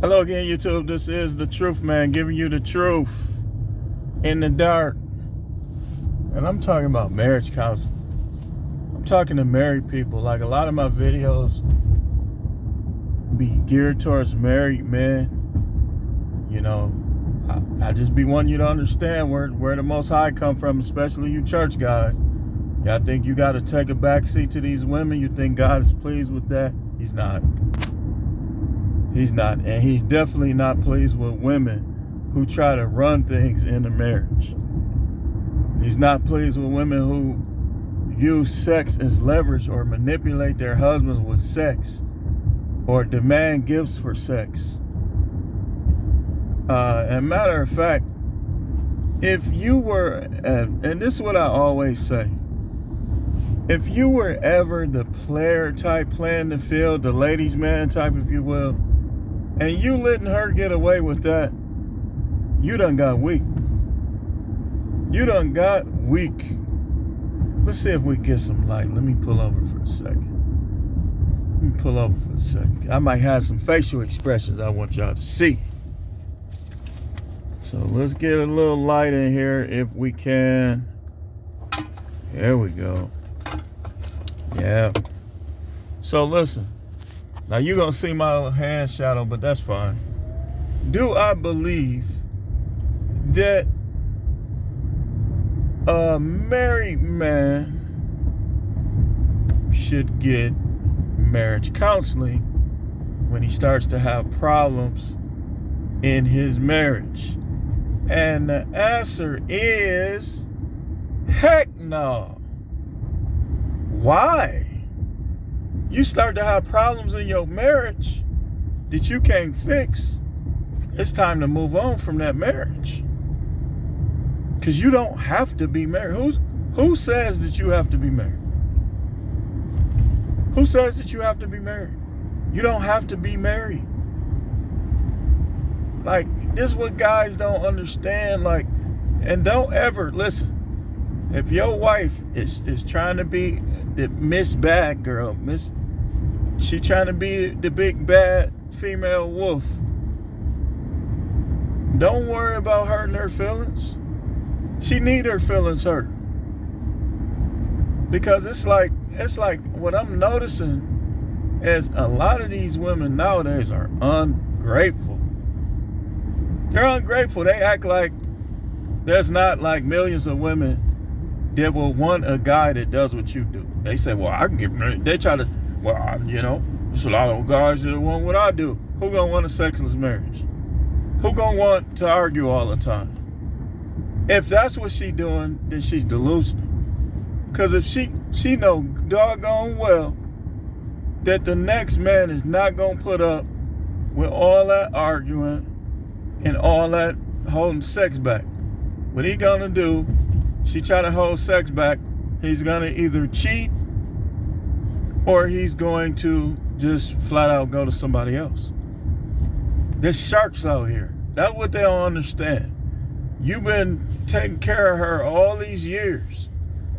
Hello again, YouTube. This is the Truth Man, giving you the truth in the dark. And I'm talking about marriage counseling. I'm talking to married people. Like, a lot of my videos be geared towards married men. You know, I just be wanting you to understand where the Most High come from, especially you church guys. Y'all think you got to take a backseat to these women? You think God is pleased with that? He's not. He's not. And he's definitely not pleased with women who try to run things in a marriage. He's not pleased with women who use sex as leverage or manipulate their husbands with sex or demand gifts for sex. And matter of fact, if you were, and this is what I always say, if you were ever the player type playing the field, the ladies' man type, if you will, and you letting her get away with that, you done got weak. You done got weak. Let's see if we get some light. Let me pull over for a second. I might have some facial expressions I want y'all to see. So let's get a little light in here if we can. There we go. Yeah. So listen. Now you're going to see my hand shadow, but that's fine. Do I believe that a married man should get marriage counseling when he starts to have problems in his marriage? And the answer is heck no. Why? You start to have problems in your marriage that you can't fix, it's time to move on from that marriage. Because you don't have to be married. Who says that you have to be married? Who says that you have to be married? You don't have to be married. Like, this is what guys don't understand. Like, and don't ever, listen, if your wife is trying to be the Miss Bad Girl, she trying to be the big bad female wolf, don't worry about hurting her feelings. She need her feelings hurt. Because it's like what I'm noticing is a lot of these women nowadays are ungrateful. They're ungrateful. They act like there's not like millions of women that will want a guy that does what you do. They say, well, I can get married. They try to, well, you know, there's a lot of guys that want what I do. Who gonna want a sexless marriage? Who gonna want to argue all the time? If that's what she doing, then she's delusional. Because if she know doggone well that the next man is not gonna put up with all that arguing and all that holding sex back. What he gonna do? She try to hold sex back. He's gonna either cheat or he's going to just flat out go to somebody else. There's sharks out here. That's what they don't understand. You've been taking care of her all these years,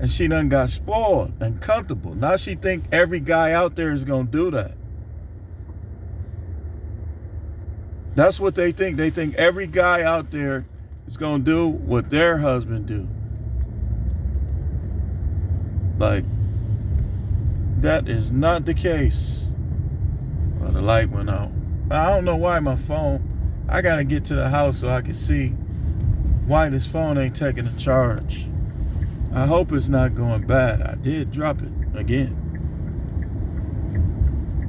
and she done got spoiled and comfortable. Now she think every guy out there is gonna do that. That's what they think. They think every guy out there is gonna do what their husband do. Like, that is not the case. Well, the light went out. I don't know why my phone, I gotta get to the house so I can see why this phone ain't taking a charge. I hope it's not going bad. I did drop it again.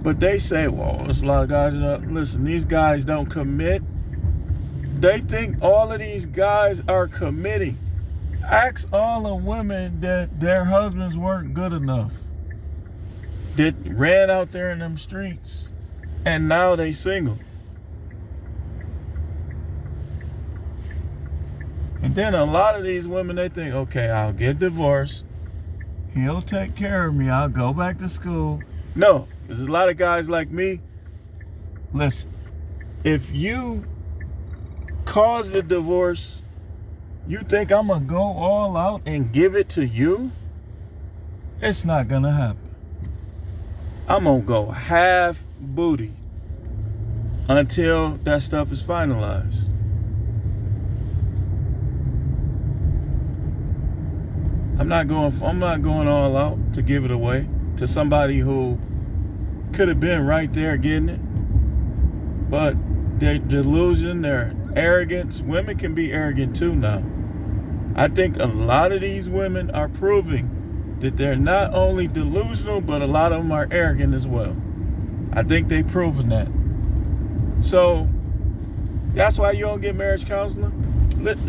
But they say, well, there's a lot of guys that listen, these guys don't commit. They think all of these guys are committing. Ask all the women that their husbands weren't good enough, that ran out there in them streets, and now they single. And then a lot of these women, they think, okay, I'll get divorced. He'll take care of me. I'll go back to school. No, there's a lot of guys like me. Listen, if you cause the divorce, you think I'm going to go all out and give it to you? It's not going to happen. I'm going to go half booty. until that stuff is finalized. I'm not going all out to give it away to somebody who could have been right there getting it. But their delusion, their arrogance, women can be arrogant too now. I think a lot of these women are proving that they're not only delusional, but a lot of them are arrogant as well. I think they've proven that. So that's why you don't get marriage counseling.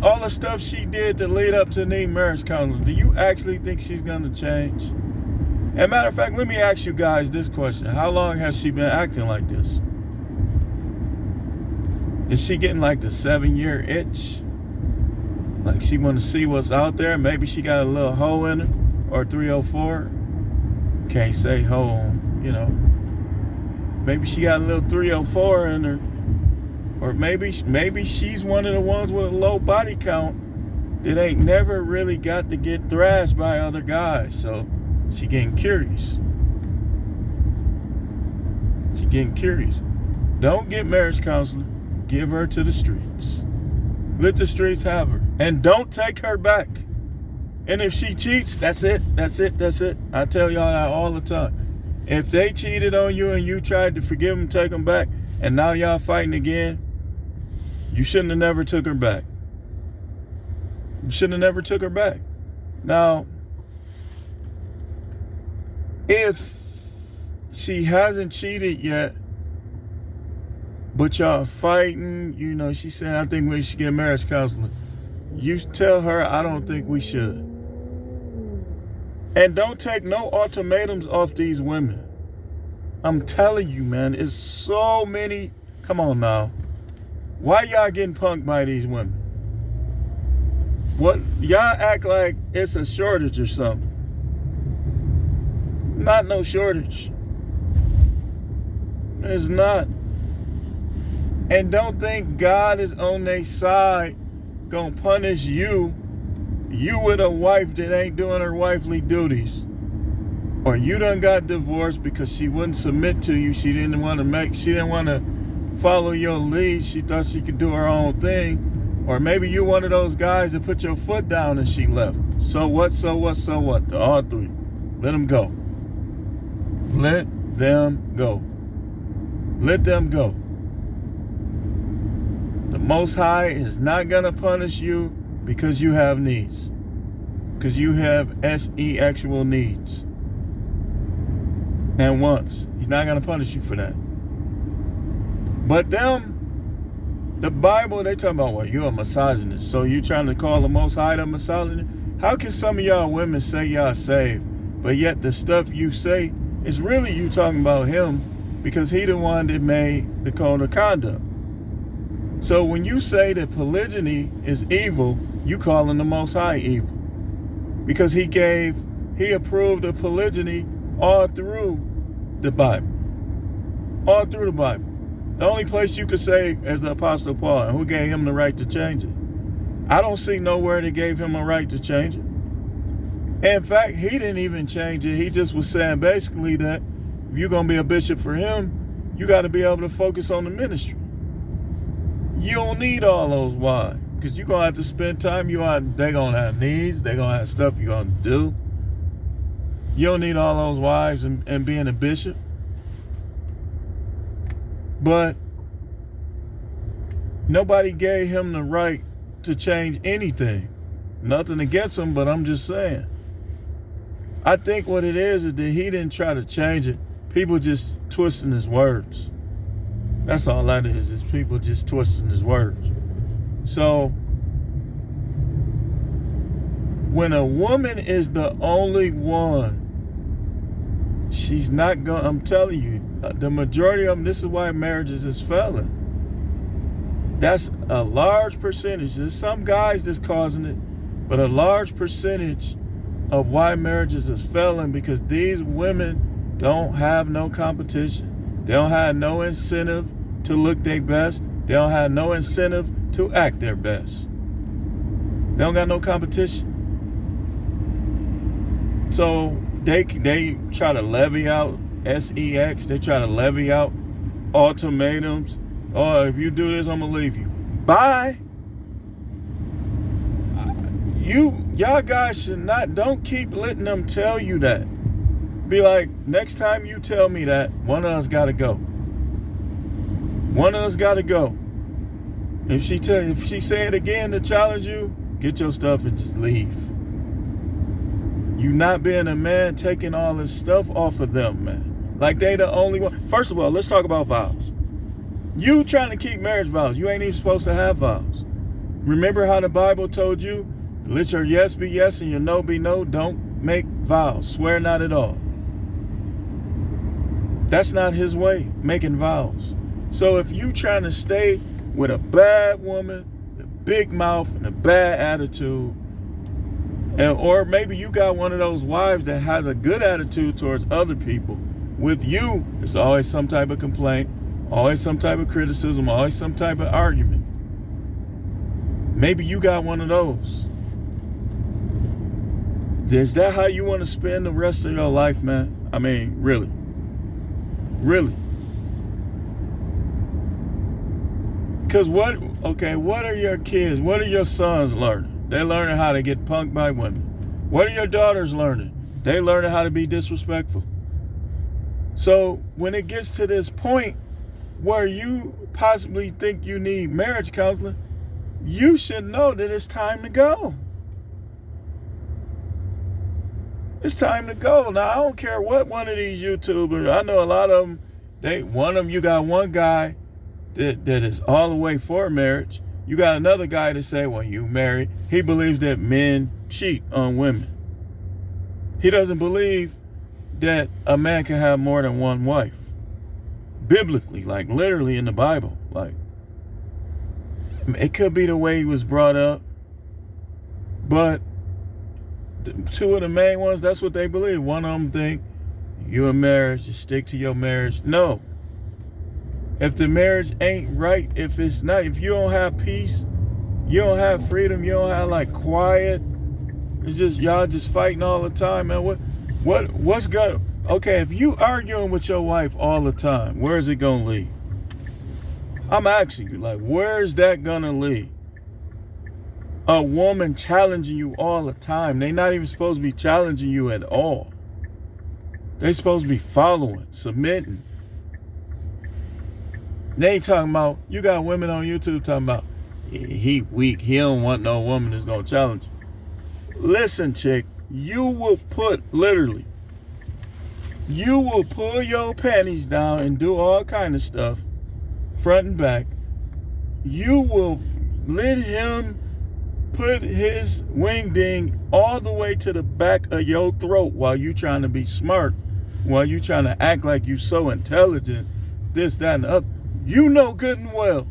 All the stuff she did to lead up to need marriage counseling, do you actually think she's going to change? As a matter of fact, let me ask you guys this question. How long has she been acting like this? Is she getting like the 7-year itch? Like she want to see what's out there? Maybe she got a little hoe in her, or 304. Can't say hoe, you know. Maybe she got a little 304 in her. Or maybe she's one of the ones with a low body count that ain't never really got to get thrashed by other guys. So she getting curious. She getting curious. Don't get marriage counseling. Give her to the streets. Let the streets have her. And don't take her back. And if she cheats, that's it. That's it. That's it. I tell y'all that all the time. If they cheated on you and you tried to forgive them, take them back, and now y'all fighting again, you shouldn't have never took her back. You shouldn't have never took her back. Now, if she hasn't cheated yet, but y'all fighting, you know, she said, I think we should get marriage counseling. You tell her, I don't think we should. And don't take no ultimatums off these women. I'm telling you, man, it's so many. Come on now. Why y'all getting punked by these women? What? Y'all act like it's a shortage or something. Not no shortage. It's not. And don't think God is on their side gonna punish you with a wife that ain't doing her wifely duties. Or you done got divorced because she wouldn't submit to you. She didn't want to follow your lead. She thought she could do her own thing. Or maybe you one of those guys that put your foot down and she left. So what? All three. Let them go. Let them go. Let them go. The Most High is not going to punish you because you have needs. Because you have actual needs. And wants. He's not going to punish you for that. But the Bible, they talking about, well, you're a misogynist. So you trying to call the Most High a misogynist? How can some of y'all women say y'all saved, but yet the stuff you say is really you talking about him because he the one that made the code of conduct. So when you say that polygyny is evil, you calling the Most High evil. Because he approved of polygyny all through the Bible. All through the Bible. The only place you could say is the Apostle Paul, and who gave him the right to change it. I don't see nowhere that gave him a right to change it. In fact, he didn't even change it. He just was saying basically that if you're going to be a bishop for him, you got to be able to focus on the ministry. You don't need all those wives because you're going to have to spend time. They're going to have needs. They're going to have stuff you're going to do. You don't need all those wives and being a bishop. But nobody gave him the right to change anything. Nothing against him, but I'm just saying. I think what it is that he didn't try to change it. People just twisting his words. That's all that is people just twisting his words. So, when a woman is the only one, she's not going, I'm telling you, the majority of them, this is why marriages is failing. That's a large percentage. There's some guys that's causing it, but a large percentage of why marriages is failing because these women don't have no competition. They don't have no incentive to look their best. They don't have no incentive to act their best. They don't got no competition. So they try to levy out sex. They try to levy out ultimatums. Oh, if you do this, I'm going to leave you. Bye. Y'all guys should not, don't keep letting them tell you that. Be like, next time you tell me that, one of us got to go. One of us got to go. If she say it again to challenge you, get your stuff and just leave. You not being a man, taking all this stuff off of them, man. Like they the only one. First of all, let's talk about vows. You trying to keep marriage vows. You ain't even supposed to have vows. Remember how the Bible told you, let your yes be yes and your no be no. Don't make vows. Swear not at all. That's not his way, making vows. So if you trying to stay with a bad woman, a big mouth, and a bad attitude, or maybe you got one of those wives that has a good attitude towards other people. With you, there's always some type of complaint, always some type of criticism, always some type of argument. Maybe you got one of those. Is that how you want to spend the rest of your life, man? I mean, really? Really? Because what are your kids, what are your sons learning? They're learning how to get punked by women. What are your daughters learning? They're learning how to be disrespectful. So when it gets to this point where you possibly think you need marriage counseling, you should know that it's time to go. It's time to go. Now, I don't care what one of these YouTubers, I know a lot of them, you got one guy that is all the way for marriage. You got another guy that say, when you marry, he believes that men cheat on women. He doesn't believe that a man can have more than one wife. Biblically, like literally in the Bible. Like, it could be the way he was brought up, but two of the main ones, that's what they believe. One of them think, you in marriage, just stick to your marriage. No. If the marriage ain't right, if you don't have peace, you don't have freedom, you don't have like quiet, it's just y'all just fighting all the time, man. What's good? Okay, if you arguing with your wife all the time, where is it gonna lead? I'm asking you, like, where's that gonna lead? A woman challenging you all the time. They not even supposed to be challenging you at all. They supposed to be following, submitting. They ain't talking about, you got women on YouTube talking about, he weak, he don't want no woman that's gonna challenge him. Listen, chick, you will pull your panties down and do all kind of stuff, front and back. You will let him put his wing ding all the way to the back of your throat while you trying to be smart, while you trying to act like you so intelligent, this, that, and the other. You know good and well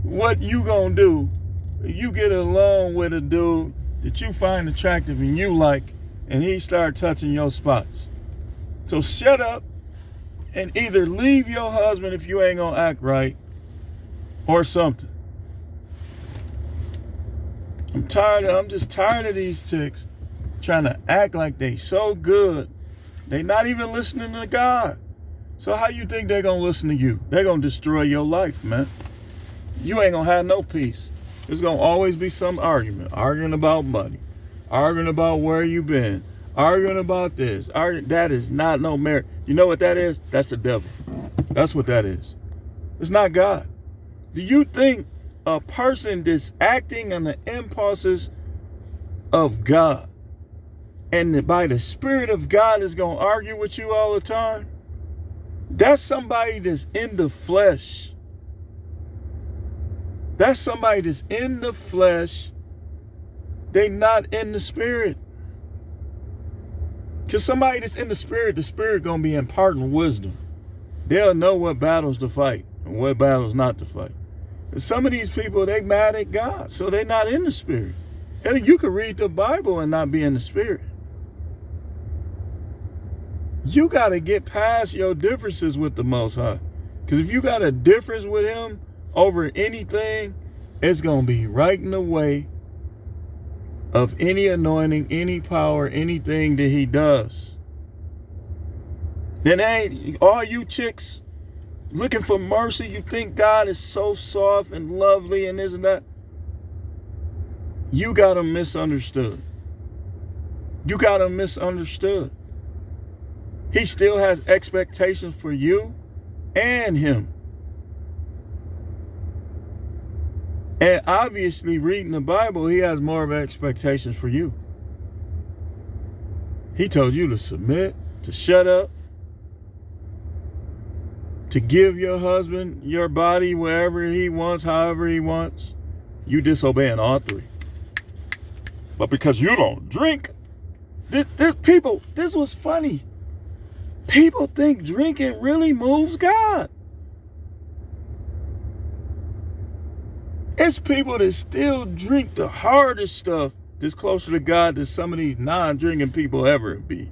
what you gonna do. You get along with a dude that you find attractive and you like, and he start touching your spots. So shut up and either leave your husband if you ain't gonna act right, or something. I'm just tired of these chicks trying to act like they so good. They not even listening to God. So how you think they're going to listen to you? They're going to destroy your life, man. You ain't going to have no peace. There's going to always be some argument. Arguing about money. Arguing about where you been. Arguing about this. That is not no marriage. You know what that is? That's the devil. That's what that is. It's not God. Do you think a person that's acting on the impulses of God and by the Spirit of God is going to argue with you all the time? That's somebody that's in the flesh. That's somebody that's in the flesh. They not in the spirit. Because somebody that's in the spirit going to be imparting wisdom. They'll know what battles to fight and what battles not to fight. And some of these people, they mad at God, so they're not in the spirit. And you can read the Bible and not be in the spirit. You got to get past your differences with the Most High. Because if you got a difference with him over anything, it's going to be right in the way of any anointing, any power, anything that he does. Then ain't all you chicks looking for mercy. You think God is so soft and lovely and this and that. You got him misunderstood. You got him misunderstood. He still has expectations for you and him. And obviously, reading the Bible, he has more of expectations for you. He told you to submit, to shut up, to give your husband your body wherever he wants, however he wants. You disobeying all three. But because you don't drink, this was funny. People think drinking really moves God. It's people that still drink the hardest stuff that's closer to God than some of these non-drinking people ever be.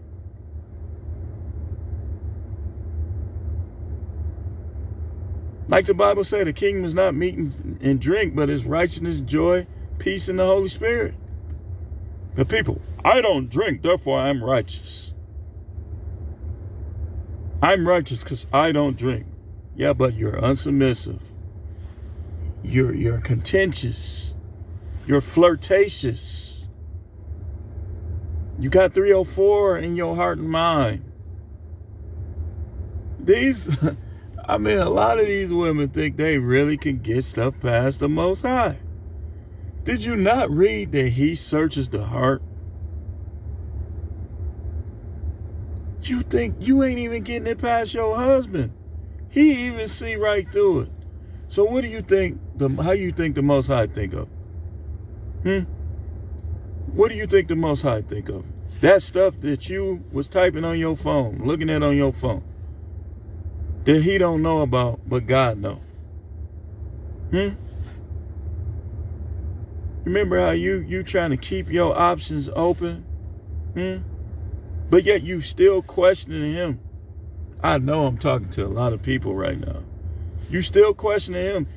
Like the Bible said, the kingdom is not meat and drink, but it's righteousness, joy, peace, and the Holy Spirit. But people, I don't drink, therefore I'm righteous. I'm righteous because I don't drink. Yeah, but you're unsubmissive. You're contentious. You're flirtatious. You got 304 in your heart and mind. A lot of these women think they really can get stuff past the Most High. Did you not read that he searches the heart? You think you ain't even getting it past your husband. He even see right through it. So what do you think, how you think the Most High think of? What do you think the Most High think of? That stuff that you was typing on your phone, looking at on your phone, that he don't know about, but God know. Remember how you trying to keep your options open? But yet you still questioning him. I know I'm talking to a lot of people right now. You still questioning him.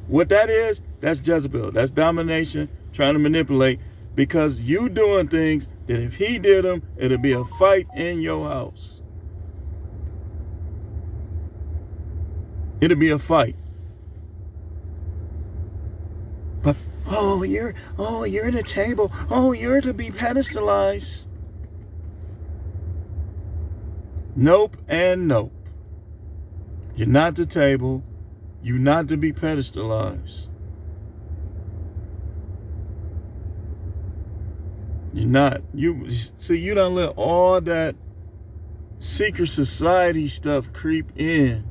What that is, that's Jezebel. That's domination, trying to manipulate, because you doing things that if he did them, it'll be a fight in your house. It'll be a fight. But you're in a table. You're to be pedestalized. Nope and nope. You're not the table. You're not to be pedestalized. You're not. You don't let all that secret society stuff creep in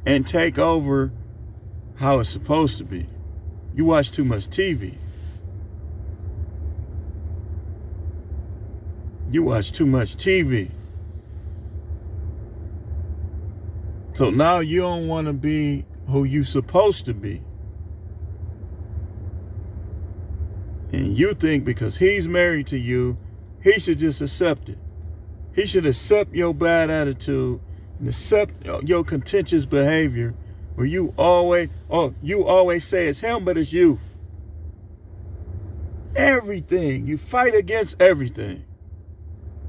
and take over how it's supposed to be. You watch too much TV. You watch too much TV. So now you don't want to be who you supposed to be. And you think because he's married to you, he should just accept it. He should accept your bad attitude and accept your contentious behavior where you always say it's him, but it's you. Everything. You fight against everything.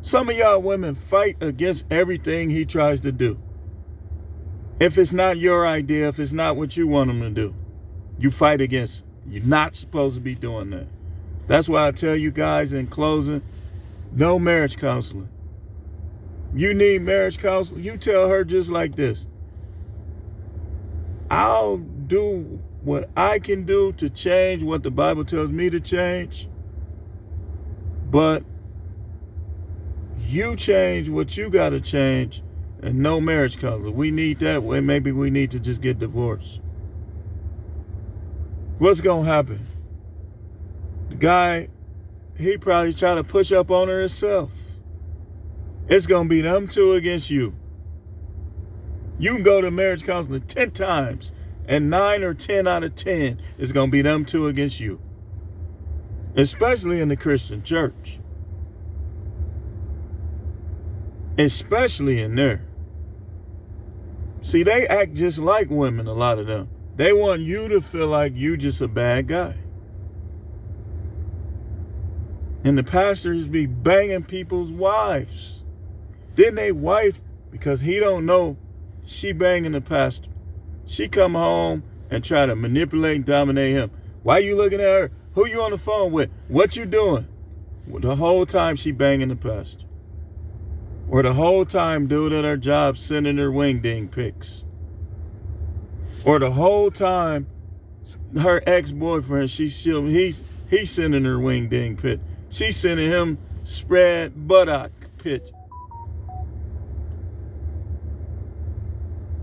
Some of y'all women fight against everything he tries to do. If it's not your idea, if it's not what you want him to do, you fight against it. You're not supposed to be doing that. That's why I tell you guys in closing, no marriage counseling. You need marriage counseling, you tell her just like this. I'll do what I can do to change what the Bible tells me to change, but you change what you got to change. And no marriage counselor. We need that. Well, maybe we need to just get divorced. What's going to happen? The guy, he probably try to push up on her himself. It's going to be them two against you. You can go to marriage counseling 10 times, and 9 or 10 out of 10 is going to be them two against you. Especially in the Christian church. Especially in there. See, they act just like women, a lot of them. They want you to feel like you just a bad guy. And the pastors be banging people's wives. Then they wife, because he don't know she banging the pastor. She come home and try to manipulate and dominate him. Why you looking at her? Who you on the phone with? What you doing? The whole time she banging the pastor. Or the whole time dude at her job sending her wing ding pics. Or the whole time her ex-boyfriend, he's sending her wing ding pic. She's sending him spread buttock pic.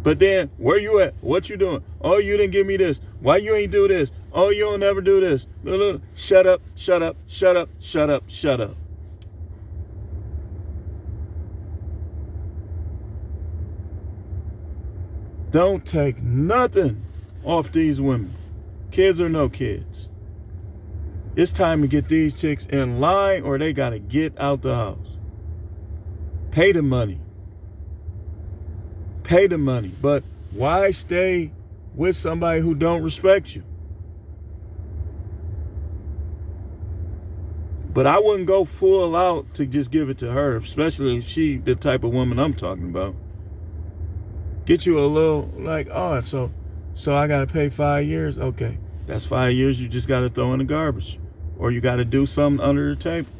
But then, where you at? What you doing? Oh, you didn't give me this. Why you ain't do this? Oh, you don't never do this. Shut up, shut up, shut up, shut up, shut up. Don't take nothing off these women. Kids or no kids. It's time to get these chicks in line or they got to get out the house. Pay the money. Pay the money. But why stay with somebody who don't respect you? But I wouldn't go full out to just give it to her, especially if she the type of woman I'm talking about. Get you a little like, oh, so I got to pay 5 years? Okay, that's 5 years you just got to throw in the garbage. Or you got to do something under the table.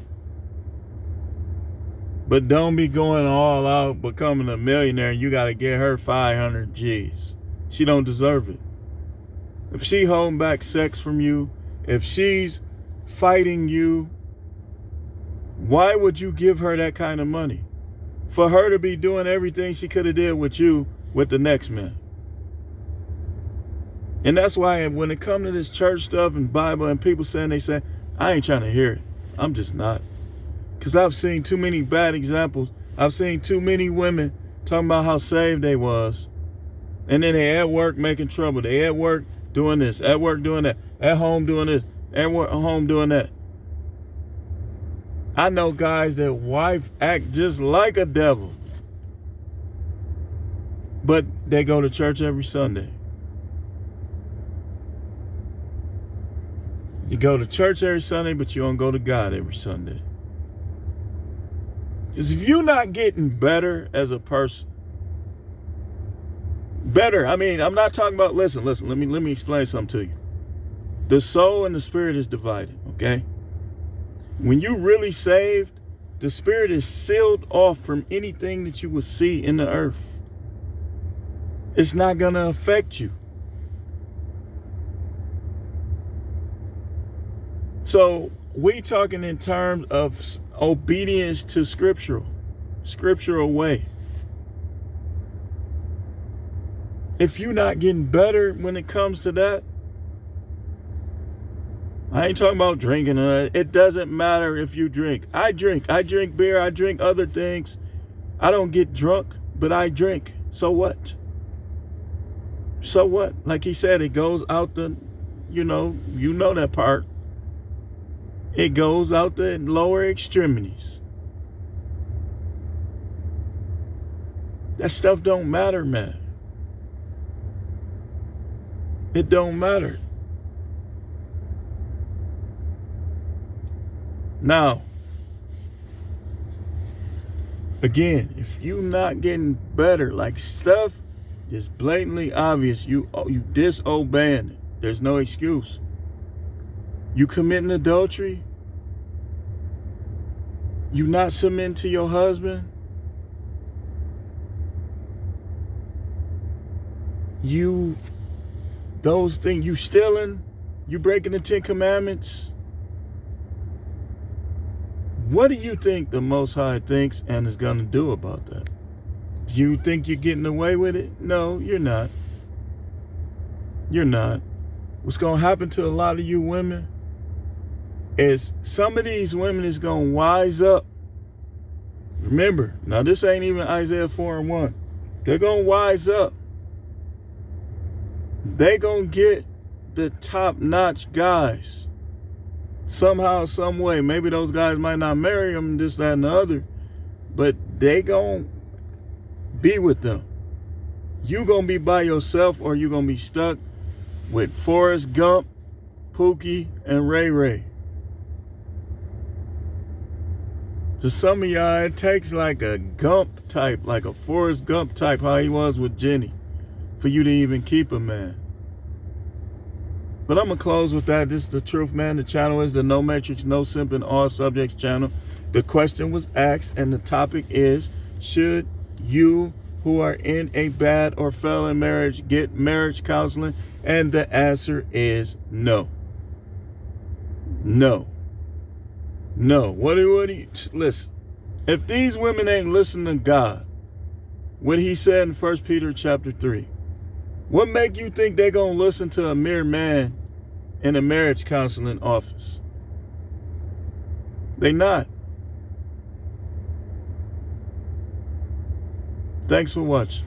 But don't be going all out, becoming a millionaire, and you got to get her 500 G's. She don't deserve it. If she holding back sex from you, if she's fighting you, why would you give her that kind of money? For her to be doing everything she could have did with you with the next man. And that's why when it comes to this church stuff and Bible and people saying, they say, I ain't trying to hear it. I'm just not. Because I've seen too many bad examples. I've seen too many women talking about how saved they was. And then they at work making trouble. They at work doing this, at work doing that, at home doing this, at work, home doing that. I know guys that wife act just like a devil. But they go to church every Sunday. You go to church every Sunday, but you don't go to God every Sunday. Because if you're not getting better as a person, better, I mean, I'm not talking about, listen, let me explain something to you. The soul and the spirit is divided, okay? When you really saved, the spirit is sealed off from anything that you will see in the earth. It's not going to affect you. So we talking in terms of obedience to scriptural way. If you're not getting better when it comes to that, I ain't talking about drinking. It doesn't matter if you drink. I drink beer. I drink other things. I don't get drunk, but I drink. So what? So what? Like he said, it goes out the, you know that part. It goes out the lower extremities. That stuff don't matter, man. It don't matter. Now, again, if you not getting better, like stuff is blatantly obvious, you disobeying it. There's no excuse. You committing adultery, you not submitting to your husband, those things, you stealing, you breaking the 10 Commandments. What do you think the Most High thinks and is going to do about that? Do you think you're getting away with it? No, you're not. You're not. What's going to happen to a lot of you women is some of these women is going to wise up. Remember, now this ain't even Isaiah 4:1. They're going to wise up. They're going to get the top-notch guys. Somehow, some way. Maybe those guys might not marry them, this, that, and the other. But they going to be with them. You going to be by yourself or you going to be stuck with Forrest Gump, Pookie, and Ray Ray. To some of y'all, it takes like a Gump type, like a Forrest Gump type, how he was with Jenny, for you to even keep a man. But I'm going to close with that. This is The Truth, man. The channel is the No Matrix, No Simping, All Subjects channel. The question was asked, and the topic is, should you who are in a bad or failing marriage get marriage counseling? And the answer is no. No. No. What do you listen? If these women ain't listening to God, what he said in 1 Peter chapter 3, what make you think they gonna listen to a mere man in a marriage counseling office? They not. Thanks for watching.